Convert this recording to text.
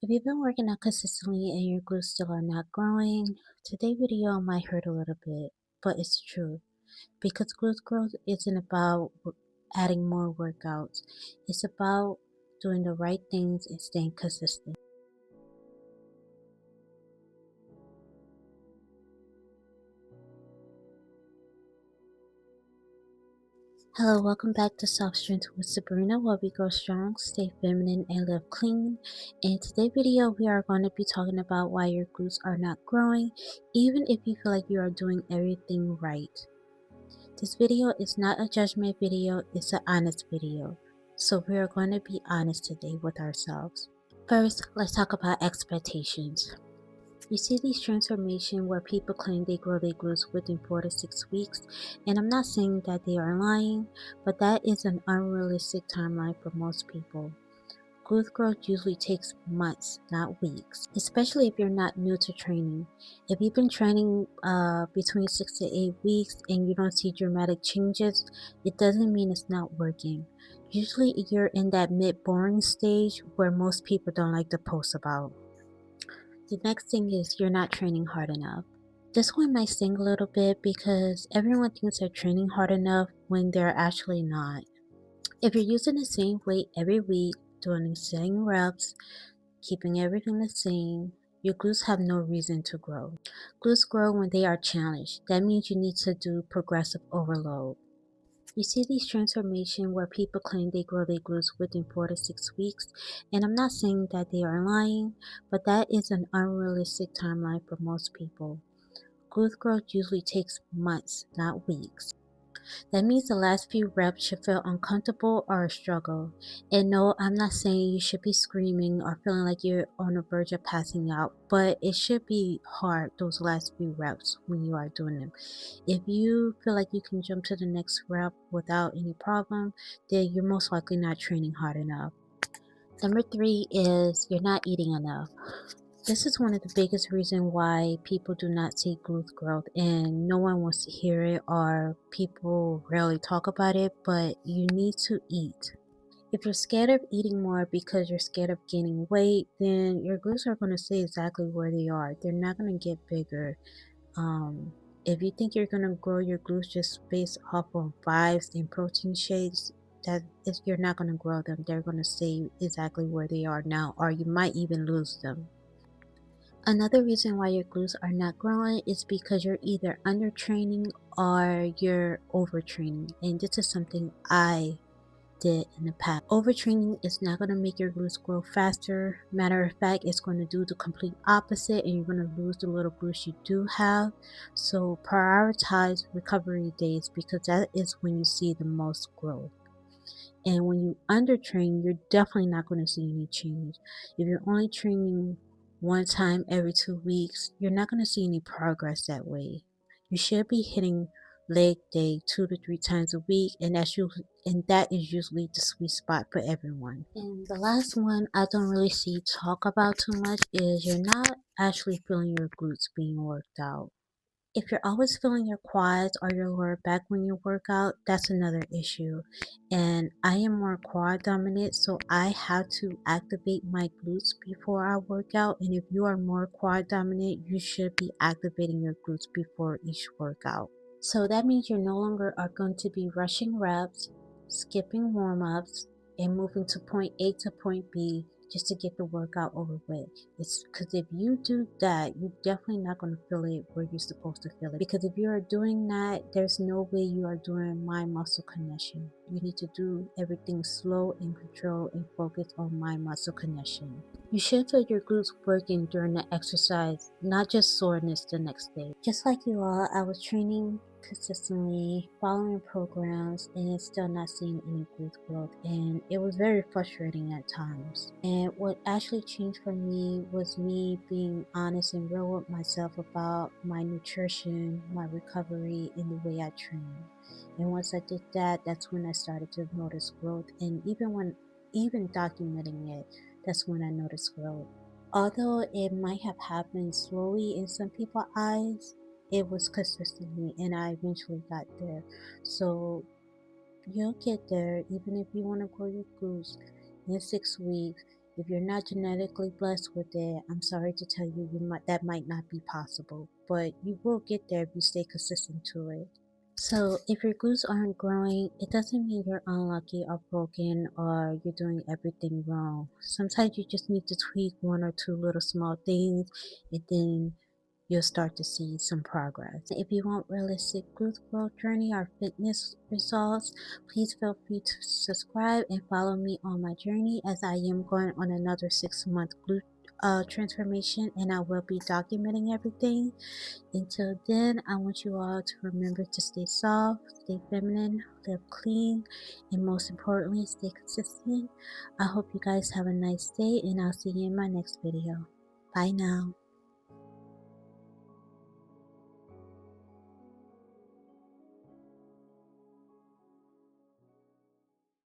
If you've been working out consistently and your glutes still are not growing, today's video might hurt a little bit, but it's true. Because glute growth isn't about adding more workouts. It's about doing the right things and staying consistent. Hello, welcome back to Soft Strength with Sabrina, where we grow strong, stay feminine, and live clean. In today's video, we are going to be talking about why your glutes are not growing, even if you feel like you are doing everything right. This video is not a judgment video, it's an honest video. So we are going to be honest today with ourselves. First, let's talk about expectations. You see these transformations where people claim they grow their glutes within 4 to 6 weeks, and I'm not saying that they are lying, but that is an unrealistic timeline for most people. Glute growth usually takes months, not weeks, especially if you're not new to training. If you've been training between 6 to 8 weeks and you don't see dramatic changes, it doesn't mean it's not working. Usually you're in that mid-boring stage where most people don't like to post about. The next thing is you're not training hard enough. This one might sting a little bit because everyone thinks they're training hard enough when they're actually not. If you're using the same weight every week, doing the same reps, keeping everything the same, your glutes have no reason to grow. Glutes grow when they are challenged. That means you need to do progressive overload. You see these transformations where people claim they grow their glutes within 4 to 6 weeks, and I'm not saying that they are lying, but that is an unrealistic timeline for most people. Glute growth usually takes months, not weeks. That means the last few reps should feel uncomfortable or a struggle. And no, I'm not saying you should be screaming or feeling like you're on the verge of passing out, but it should be hard those last few reps when you are doing them. If you feel like you can jump to the next rep without any problem, then you're most likely not training hard enough. Number 3 is you're not eating enough. This is one of the biggest reasons why people do not see glute growth and no one wants to hear it or people rarely talk about it, but you need to eat. If you're scared of eating more because you're scared of gaining weight, then your glutes are going to stay exactly where they are. They're not going to get bigger. If you think you're going to grow your glutes just based off of vibes and protein shakes, you're not going to grow them. They're going to stay exactly where they are now, or you might even lose them. Another reason why your glutes are not growing is because you're either undertraining or you're overtraining. And this is something I did in the past. Overtraining is not going to make your glutes grow faster. Matter of fact, it's going to do the complete opposite and you're going to lose the little glutes you do have. So prioritize recovery days because that is when you see the most growth. And when you undertrain, you're definitely not going to see any change. If you're only training one time every 2 weeks, you're not going to see any progress that way. You should be hitting leg day 2 to 3 times a week, and that is usually the sweet spot for everyone. And the last one I don't really see talk about too much is you're not actually feeling your glutes being worked out. If you're always feeling your quads or your lower back when you work out, that's another issue. And I am more quad dominant, so I have to activate my glutes before I work out. And if you are more quad dominant, you should be activating your glutes before each workout. So that means you no longer are going to be rushing reps, skipping warm-ups, and moving to point A to point B just to get the workout over with. It's because if you do that, you're definitely not going to feel it where you're supposed to feel it. Because if you are doing that, there's no way you are doing mind muscle connection. You need to do everything slow and control and focus on mind muscle connection. You should feel your glutes working during the exercise, not just soreness the next day. Just like you all, I was training consistently, following programs, and still not seeing any glute growth, and it was very frustrating at times. And what actually changed for me was me being honest and real with myself about my nutrition, my recovery, and the way I train. And once I did that, that's when I started to notice growth, and even documenting it, that's when I noticed growth. Although it might have happened slowly in some people's eyes, it was consistently, and I eventually got there. So you'll get there even if you want to grow your glutes in 6 weeks. If you're not genetically blessed with it, I'm sorry to tell you, that might not be possible, but you will get there if you stay consistent to it. So if your glutes aren't growing, it doesn't mean you're unlucky or broken or you're doing everything wrong. Sometimes you just need to tweak one or two little small things, and then you'll start to see some progress. If you want realistic glute growth journey or fitness results, please feel free to subscribe and follow me on my journey, as I am going on another 6-month glute transformation, and I will be documenting everything. Until then, I want you all to remember to stay soft, stay feminine, live clean, and most importantly, stay consistent. I hope you guys have a nice day, and I'll see you in my next video. Bye now.